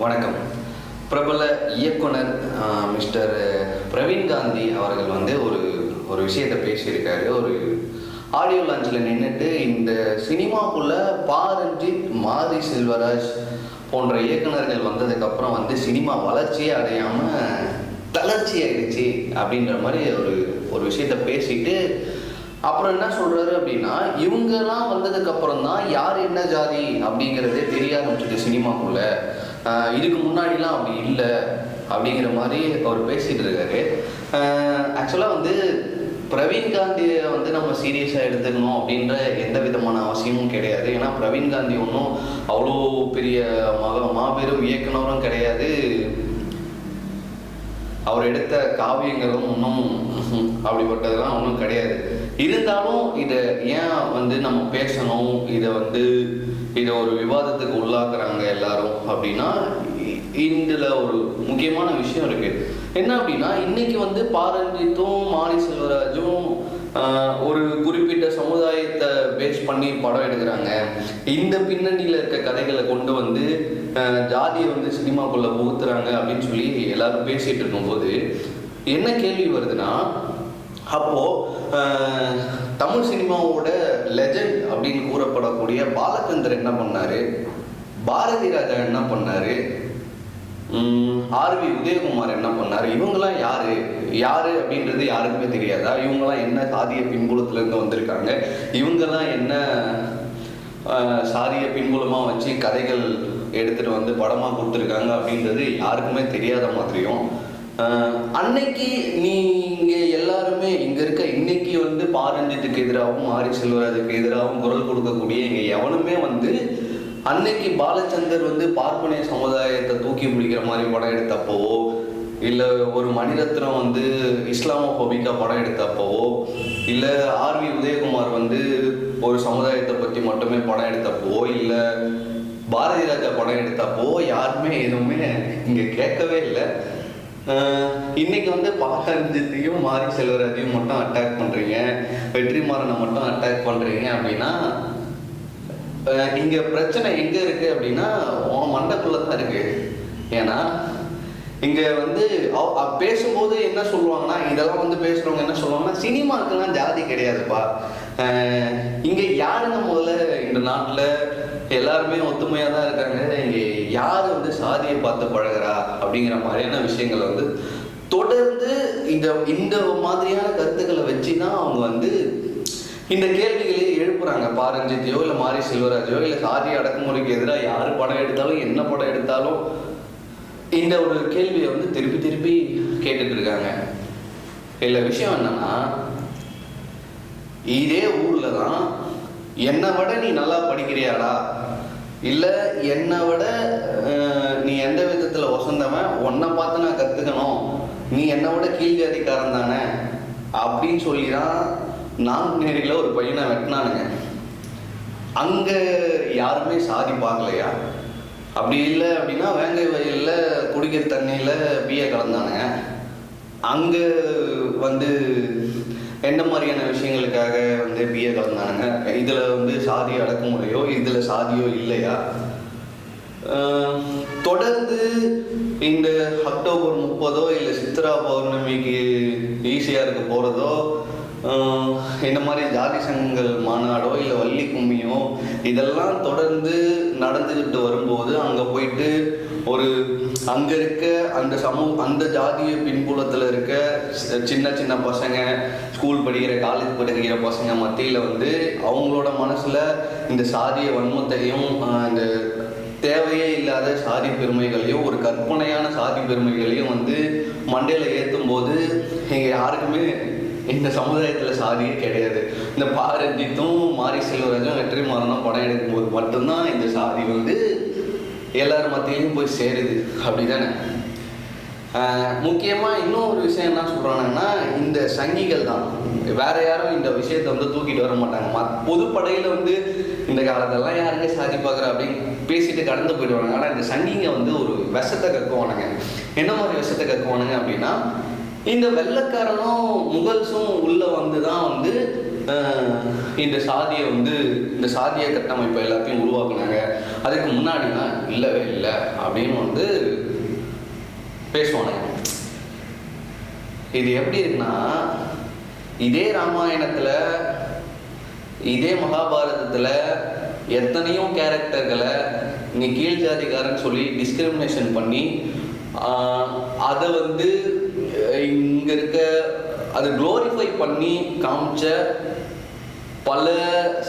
வணக்கம். பிரபல இயக்குனர் மிஸ்டர் பிரவீன் காந்தி அவர்கள் வந்து ஒரு ஒரு விஷயத்தை பேசியிருக்காரு. ஒரு ஆடியோ லான்ச்சில் நின்றுட்டு இந்த சினிமாக்குள்ள ரஞ்சித், மாரி செல்வராஜ் போன்ற இயக்குனர்கள் வந்ததுக்கப்புறம் வந்து சினிமா வளர்ச்சியே அடையாமல் தளர்ச்சி ஆயிடுச்சு அப்படின்ற மாதிரி ஒரு விஷயத்த பேசிட்டு அப்புறம் என்ன சொல்றாரு அப்படின்னா, இவங்கெல்லாம் வந்ததுக்கப்புறம் தான் யார் என்ன ஜாதி அப்படிங்கிறதே தெரிய ஆரம்பிச்சிது சினிமாக்குள்ள. இதுக்கு முன்னாடிலாம் அப்படி இல்லை அப்படிங்கிற மாதிரி அவர் பேசிகிட்டு இருக்காரு. ஆக்சுவலாக வந்து பிரவீன் காந்தியை வந்து நம்ம சீரியஸாக எடுத்துக்கணும் அப்படின்ற எந்த விதமான அவசியமும் கிடையாது. ஏன்னா பிரவீன் காந்தி ஒன்றும் அவ்வளோ பெரிய மாபெரும் இயக்குனரும் கிடையாது. அவர் எடுத்த காவியங்களும் ஒன்றும் அப்படிப்பட்டதெல்லாம் ஒன்றும் கிடையாது. இருந்தாலும் இதை ஏன் வந்து நம்ம பேசணும், இதை ஒரு விவாதத்துக்கு உள்ளாக்குறாங்க எல்லாரும் அப்படின்னா, இதில் ஒரு முக்கியமான விஷயம் இருக்கு. என்ன அப்படின்னா, இன்னைக்கு வந்து ரஞ்சித்தும் மாரி செல்வராஜும் ஒரு குறிப்பிட்ட சமுதாயத்தை பேஸ் பண்ணி படம் எடுக்கிறாங்க. இந்த பின்னணியில் இருக்க கதைகளை கொண்டு வந்து ஜாதியை வந்து சினிமாக்குள்ள புகுத்துறாங்க அப்படின்னு சொல்லி எல்லாரும் பேசிட்டு இருக்கும்போது என்ன கேள்வி வருதுன்னா, அப்போ தமிழ் சினிமாவோட லெஜண்ட் அப்படின்னு கூறப்படக்கூடிய பாலச்சந்தர் என்ன பண்ணாரு, பாரதி ராஜா என்ன பண்ணாரு, ஆர்வி உதயகுமார் என்ன பண்ணாரு, இவங்கெல்லாம் யாரு அப்படின்றது யாருக்குமே தெரியாதா? இவங்கெல்லாம் என்ன சாதிய பின்புலத்துல இருந்து வந்திருக்காங்க, இவங்கெல்லாம் என்ன சாதிய பின்புலமா வச்சு கதைகள் எடுத்துட்டு வந்து படமா கொடுத்துருக்காங்க அப்படின்றது யாருக்குமே தெரியாத மாதிரியும், அன்னைக்கு நீங்க எல்லாருமே இங்க இருக்க இன்னைக்கு வந்து ரஞ்சித்துக்கு எதிராகவும் மாரி செல்வராஜுக்கு எதிராகவும் குரல் கொடுக்கக்கூடிய இங்க எவனுமே வந்து அன்னைக்கு பாலச்சந்தர் வந்து பார்ப்பனிய சமுதாயத்தை தூக்கி பிடிக்கிற மாதிரி படம் எடுத்தப்போவோ, இல்லை ஒரு மணிரத்னம் வந்து இஸ்லாமோபோபிக்கா படம் எடுத்தப்போவோ, இல்லை ஆர்வி உதயகுமார் வந்து ஒரு சமுதாயத்தை பற்றி மட்டுமே படம் எடுத்தப்போவோ, இல்லை பாரதி ராஜா படம் எடுத்தப்போ யாருமே எதுவுமே இங்கே கேட்கவே இல்லை. இன்னைக்கு வந்து ரஞ்சித்தையும் மாரி செல்வராஜையும் மட்டும் அட்டாக் பண்ணுறீங்க, வெற்றிமாறனை மட்டும் அட்டாக் பண்ணுறீங்க அப்படின்னா, இங்கே பிரச்சனை எங்கே இருக்குது அப்படின்னா உன் மண்டக்குள்ளே தான் இருக்குது. ஏன்னா இங்கே வந்து பேசும்போது என்ன சொல்லுவாங்கன்னா, இதெல்லாம் வந்து பேசுகிறவங்க என்ன சொல்லுவாங்கன்னா, சினிமாக்கெல்லாம் ஜாதி கிடையாதுப்பா, இங்கே யாருங்க முதல்ல இந்த நாட்டில் எல்லாருமே ஒத்துமையாக தான் இருக்காங்க, இங்கே யார் வந்து சாதியை பார்த்து பழகிறா அப்படிங்கிற மாதிரியான விஷயங்களை வந்து தொடர்ந்து இந்த மாதிரியான கருத்துக்களை வச்சு தான் அவங்க வந்து இந்த கேள்விகளே எழுப்புறாங்க. ரஞ்சித்தையோ இல்லை மாரி செல்வராஜோ இல்லை சாதி அடக்குமுறைக்கு எதிராக யார் படம் எடுத்தாலும் என்ன படம் எடுத்தாலும் இந்த ஒரு கேள்வியை வந்து திருப்பி திருப்பி கேட்டுட்டு இருக்காங்க. இல்லை விஷயம் என்னன்னா, இதே ஊர்ல தான் என்னை விட நீ நல்லா படிக்கிறியாடா, இல்லை என்னை விட நீ எந்த விதத்தில் வசந்தவன், உன்னை பார்த்து நான் கற்றுக்கணும், நீ என்னை விட கீழ்ஜாதிக்காரன் தானே அப்படின்னு சொல்லி தான் நாங்குநேரியில் ஒரு பையனை வெட்டினானுங்க. அங்கே யாருமே சாதி பார்க்கலையா? அப்படி இல்லை அப்படின்னா வேங்கை வயலில் குடிக்கிற தண்ணியில் பிஏ கலந்தானுங்க. அங்கே வந்து எந்த மாதிரியான விஷயங்களுக்காக வந்து பிஏ கலந்தானுங்க? இதில் வந்து சாதி அடக்குமுறையோ இதில் சாதியோ இல்லையா? தொடர்ந்து இந்த அக்டோபர் 30 இல்லை சித்ரா பௌர்ணமிக்கு ஈசிஆருக்கு போகிறதோ, இந்த மாதிரி ஜாதி சங்கங்கள் மாநாடோ இல்லை வள்ளி கும்மியோ இதெல்லாம் தொடர்ந்து நடந்துக்கிட்டு வரும்போது அங்கே போயிட்டு அங்கே இருக்க அந்த ஜாதிய பின்புலத்தில் இருக்க சின்ன சின்ன பசங்க, ஸ்கூல் படிக்கிற காலேஜ் படிக்கிற பசங்க மத்தியில் வந்து அவங்களோட மனசில் இந்த சாதிய வன்மத்தையும் இந்த தேவையே இல்லாத சாதி பெருமைகளையும் ஒரு கற்பனையான சாதி பெருமைகளையும் வந்து மண்டையில் ஏற்றும் போது இங்கே யாருக்குமே இந்த சமுதாயத்தில் சாதியே கிடையாது. இந்த ரஞ்சித்தும் மாரி செல்வராஜும் வெற்றிமாறனும் படம் எடுக்கும்போது மட்டும்தான் இந்த சாதி வந்து எல்லார் மத்தியிலையும் போய் சேருது. அப்படி தானே? முக்கியமாக இன்னும் ஒரு விஷயம் என்ன சொல்கிறாங்கன்னா, இந்த சங்கிகள் தான், வேற யாரும் இந்த விஷயத்தை வந்து தூக்கிட்டு வர மாட்டாங்க. பொதுப்படையில் வந்து இந்த காலத்தெல்லாம் யாருங்க சாதி பார்க்குற அப்படின்னு பேசிட்டு கடந்து போயிடுவாங்க. ஆனால் இந்த சங்கிங்க வந்து ஒரு விஷத்தை கக்குவானுங்க. என்ன மாதிரி விஷத்தை கக்குவானுங்க அப்படின்னா, இந்த வெள்ளைக்காரனும் முகல்ஸும் உள்ள வந்து தான் வந்து இந்த சாதியை வந்து இந்த சாதிய கட்டமைப்பு எல்லாத்தையும் உருவாக்குனாங்க, அதுக்கு முன்னாடிலாம் இல்லவே இல்லை அப்படின்னு வந்து பேசுவானுங்க. இது எப்படி இருக்குன்னா, இதே ராமாயணத்தில் இதே மகாபாரதத்தில் எத்தனையோ கேரக்டர்களை நீ கீழ் ஜாதிக்காரன்னு சொல்லி டிஸ்கிரிமினேஷன் பண்ணி அதை வந்து இங்கே இருக்க அதை க்ளோரிஃபை பண்ணி காமிச்ச பல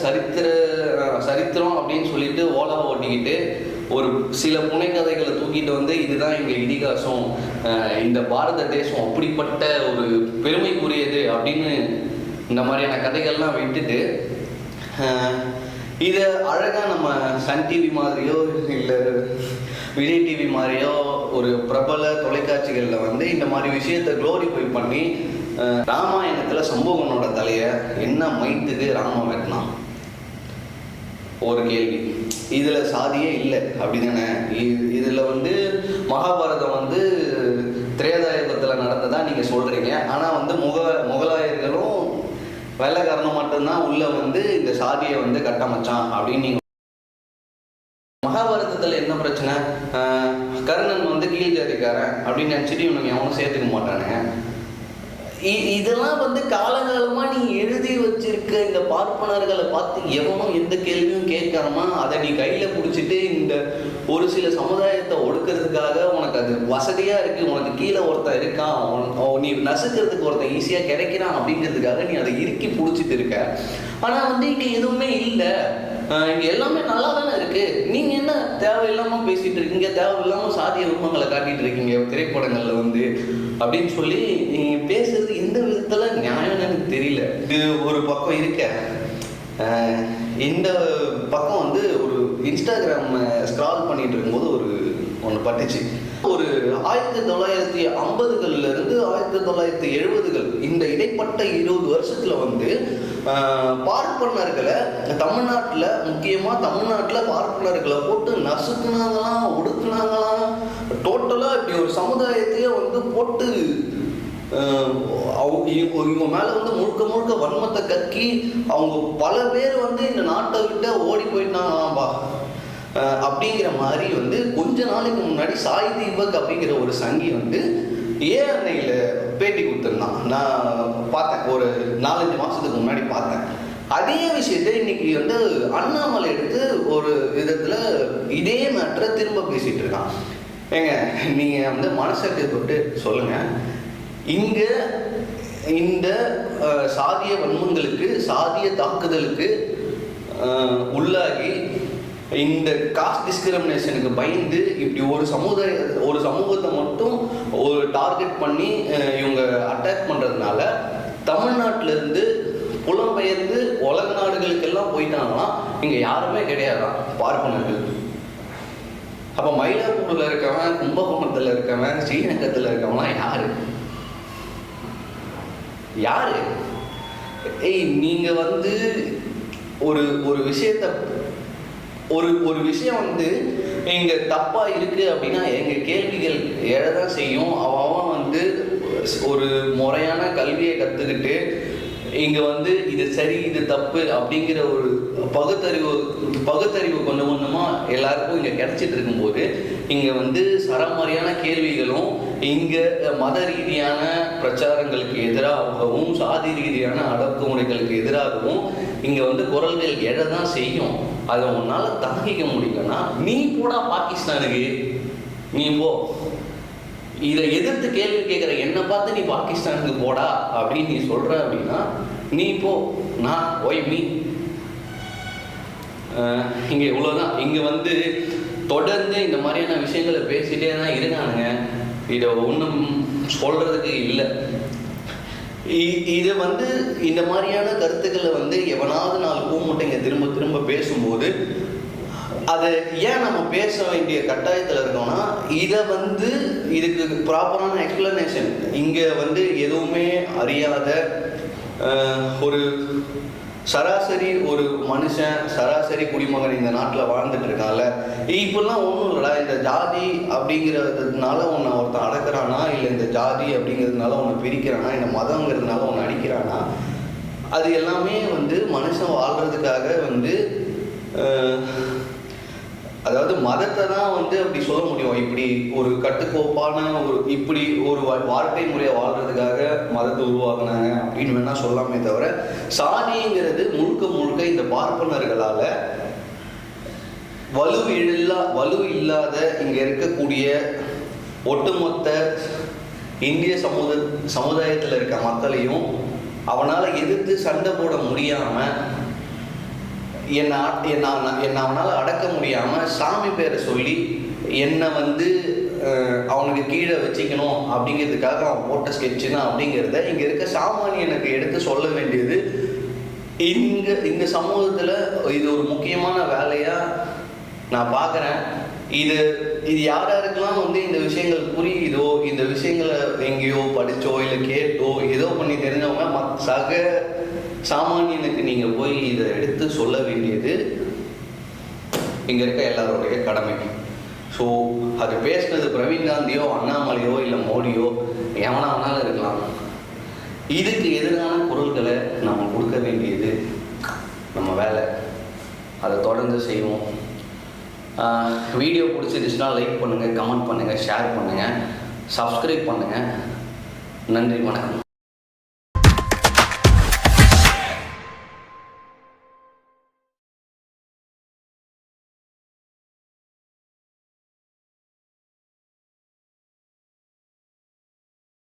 சரித்திரம் அப்படின்னு சொல்லிட்டு ஓலா ஓட்டிக்கிட்டு ஒரு சில புனைக்கதைகளை தூக்கிட்டு வந்து இதுதான் எங்கள் இதிகாசம், இந்த பாரத தேசம் அப்படிப்பட்ட ஒரு பெருமைக்குரியது அப்படின்னு இந்த மாதிரியான கதைகள்லாம் விட்டுட்டு இதை அழகாக நம்ம சன் டிவி மாதிரியோ இல்லை விஜய் டிவி மாதிரியோ ஒரு பிரபல தொலைக்காட்சிகளில் வந்து இந்த மாதிரி விஷயத்தை க்ளோரிஃபை பண்ணி ராமாயணத்தில் சம்பவனோட தலையை என்ன மைத்துக்கு ராமன் வெட்டினான் ஒரு கேள்வி. இதில் சாதியே இல்லை அப்படி தானே? இதில் வந்து மகாபாரதம் வந்து திரேதாயுகத்தில் நடந்ததா நீங்கள் சொல்கிறீங்க. ஆனால் வந்து முகலாயர்களும் வெள்ளைக்காரனும் மட்டும்தான் உள்ள வந்து இந்த சாதியை வந்து கட்டமைச்சான் அப்படின்னு நீங்கள். மகாபாரதத்தில் என்ன பிரச்சனை? கர்ணன் வந்து கீழ் ஜாதிக்காரன் அப்படின்னு நினச்சிட்டு இவனுங்க எவனும் சேர்த்துக்க மாட்டானுங்க. இதெல்லாம் வந்து காலகாலமாக நீ எழுதி வச்சிருக்க இந்த பார்ப்பனர்களை பார்த்து எவனும் எந்த கேள்வியும் கேட்காம அதை நீ கையில் பிடிச்சிட்டு இந்த ஒரு சில சமுதாயத்தை ஒடுக்கிறதுக்காக உனக்கு அது வசதியாக இருக்குது, உனக்கு கீழே ஒருத்தன் இருக்கான், நீ நசுக்கிறதுக்கு ஒருத்தன் ஈஸியாக கிடைக்கிறான் அப்படிங்கிறதுக்காக நீ அதை இறுக்கி பிடிச்சிட்டு இருக்க. ஆனால் வந்து இங்கே எதுவுமே இல்லை, இங்கே எல்லாமே நல்லா தானே இருக்குது, நீங்கள் என்ன தேவையில்லாமல் பேசிகிட்டு இருக்கீங்க, தேவையில்லாமல் சாதிய உருவங்களை காட்டிகிட்டு இருக்கீங்க திரைப்படங்களில் வந்து அப்படின்னு சொல்லி நீங்கள் பேசுறது எந்த விதத்தில் நியாயம்னு எனக்கு தெரியல. இது ஒரு பக்கம் இருக்க, இந்த பக்கம் வந்து ஒரு இன்ஸ்டாகிராம் ஸ்க்ரால் பண்ணிட்டு இருக்கும்போது ஒன்று பட்டுச்சு. ஒரு 1950களிலிருந்து 1970கள் இந்த இடைப்பட்ட 20 வருஷத்துல வந்து பார்ப்பனர்களை தமிழ்நாட்டில், முக்கியமாக தமிழ்நாட்டில் பார்ப்பனர்களை போட்டு நசுக்குனாங்களாம், ஒடுக்குனாங்களாம். டோட்டலாக இப்படி ஒரு சமுதாயத்தையே வந்து போட்டு இவங்க மேலே வந்து முழுக்க வன்மத்தை கக்கி அவங்க பல பேர் வந்து இந்த நாட்டை விட்டு ஓடி போயிட்டாங்களாம்பா அப்படிங்கிற மாதிரி வந்து கொஞ்ச நாளைக்கு முன்னாடி சாய் தீபக் அப்படிங்கிற ஒரு சங்கி வந்து ஏஎன்ஐயில் பேட்டி கொடுத்துருந்தான். நான் பார்த்தேன், ஒரு 4-5 மாதத்துக்கு முன்னாடி பார்த்தேன். அதே விஷயத்தை இன்னைக்கு வந்து அண்ணாமலை எடுத்து ஒரு விதத்தில் இதே மேட்டரை திரும்ப பேசிகிட்டு இருக்கான். ஏங்க நீங்கள் வந்து மனசை தொட்டு சொல்லுங்கள், இங்கே இந்த சாதிய வன்மங்களுக்கு, சாதிய தாக்குதலுக்கு உள்ளாகி இந்த காஸ்ட் டிஸ்கிரிமினேஷனுக்கு பயந்து இப்படி ஒரு சமூகத்தை மட்டும் ஒரு டார்கெட் பண்ணி இவங்க அட்டாக் பண்ணுறதுனால தமிழ்நாட்டிலேருந்து புலம்பெயர்ந்து உலக நாடுகளுக்கெல்லாம் போயிட்டாங்கன்னா இங்கே யாருமே கிடையாதான் பார்ப்பனர்கள். அப்போ மயிலாப்பூரில் இருக்கவன், கும்பகோணத்தில் இருக்கவன், ஸ்ரீரங்கத்தில் இருக்கவன்லாம் யாரு? நீங்கள் வந்து ஒரு விஷயத்தை ஒரு விஷயம் வந்து இங்கே தப்பாக இருக்குது அப்படின்னா எங்கள் கேள்விகள் எழதான் செய்யும். அவன் வந்து ஒரு முறையான கல்வியை கற்றுக்கிட்டு இங்கே வந்து இது சரி இது தப்பு அப்படிங்கிற ஒரு பகுத்தறிவு கொஞ்சம் கொஞ்சமாக எல்லாருக்கும் இங்கே கிடைச்சிட்டு இருக்கும்போது இங்கே வந்து சரமாரியான கேள்விகளும் இங்கே மத ரீதியான பிரச்சாரங்களுக்கு எதிராகவும் சாதி ரீதியான அடக்குமுறைகளுக்கு எதிராகவும் இங்கே வந்து குரல்கள் எழதான் செய்யும். அதை உன்னால் தாங்கிக்க முடியலன்னா நீ போடா பாகிஸ்தானுக்கு, நீ போ. இதை எதிர்த்து கேள்வி கேட்குற என்னை பார்த்து நீ பாகிஸ்தானுக்கு போடா அப்படின்னு நீ சொல்கிற அப்படின்னா நீ போ, நான் ஒய் மீ. இங்கே இவ்வளோதான். இங்கே வந்து தொடர்ந்து இந்த மாதிரியான விஷயங்களை பேசிகிட்டே தான் இருக்கானுங்க. இதை ஒன்றும் சொல்கிறதுக்கு இல்லை. இது வந்து இந்த மாதிரியான கருத்துக்களை வந்து எவனாவது 4 கூமுட்டைங்க திரும்ப பேசும்போது அதை ஏன் நம்ம பேச வேண்டிய கட்டாயத்தில் இருக்கோம்னா இதை வந்து இதுக்கு ப்ராப்பரான எக்ஸ்பிளனேஷன் இங்கே வந்து எதுவுமே அறியாத ஒரு சராசரி ஒரு மனுஷன், சராசரி குடிமகன் இந்த நாட்டில் வாழ்ந்துட்டு இருக்கான்ல. இப்பெல்லாம் ஒன்றும் இல்லைடா, இந்த ஜாதி அப்படிங்கிறதுனால உன்னை ஒருத்தன் அடக்கிறானா, இல்லை இந்த ஜாதி அப்படிங்கிறதுனால உன்னை பிரிக்கிறானா, இந்த மதங்கிறதுனால உன்னை அடிக்கிறானா, அது எல்லாமே வந்து மனுஷன் வாழ்கிறதுக்காக வந்து அதாவது மதத்தை தான் வந்து அப்படி சொல்ல முடியும். இப்படி ஒரு கட்டுக்கோப்பான இப்படி ஒரு வாழ்க்கை முறையை வாழ்கிறதுக்காக மதத்தை உருவாக்குனாங்க அப்படின்னு வேணால் சொல்லாமே தவிர, சாதிங்கிறது முழுக்க முழுக்க இந்த பார்ப்பனர்களால் வலு இல்லாத இங்கே இருக்கக்கூடிய ஒட்டுமொத்த இந்திய சமுதாயத்தில் இருக்க மக்களையும் அவனால் எதிர்த்து சண்டை போட முடியாமல், என்னை அவனால் அடக்க முடியாமல் சாமி பேரை சொல்லி என்னை வந்து அவனுக்கு கீழே வச்சுக்கணும் அப்படிங்கிறதுக்காக அவன் போட்ட ஸ்கெட்சு தான் அப்படிங்கிறத இங்கே இருக்க சாமானியனுக்கு எடுத்து சொல்ல வேண்டியது இந்த சமூகத்தில் இது ஒரு முக்கியமான வேலையாக நான் பார்க்குறேன். இது யாருக்கெல்லாம் வந்து இந்த விஷயங்கள் புரியுதோ, இந்த விஷயங்களை எங்கேயோ படித்தோ இல்லை கேட்டோ ஏதோ பண்ணி தெரிஞ்சவங்க சக சாமானியனுக்கு நீங்கள் போய் இதை எடுத்து சொல்ல வேண்டியது இங்கே இருக்க எல்லாருடைய கடமை. ஸோ அது பேசுனது பிரவீன் காந்தியோ அண்ணாமலையோ இல்லை மோடியோ எவனா வேணாலும் இருக்கலாம். இதுக்கு எதிரான குரல்களை நம்ம கொடுக்க வேண்டியது நம்ம வேலை. அதை தொடர்ந்து செய்வோம். வீடியோ பிடிச்சிருச்சுன்னா லைக் பண்ணுங்கள், கமெண்ட் பண்ணுங்கள், ஷேர் பண்ணுங்கள், சப்ஸ்கிரைப் பண்ணுங்கள். நன்றி, வணக்கம்.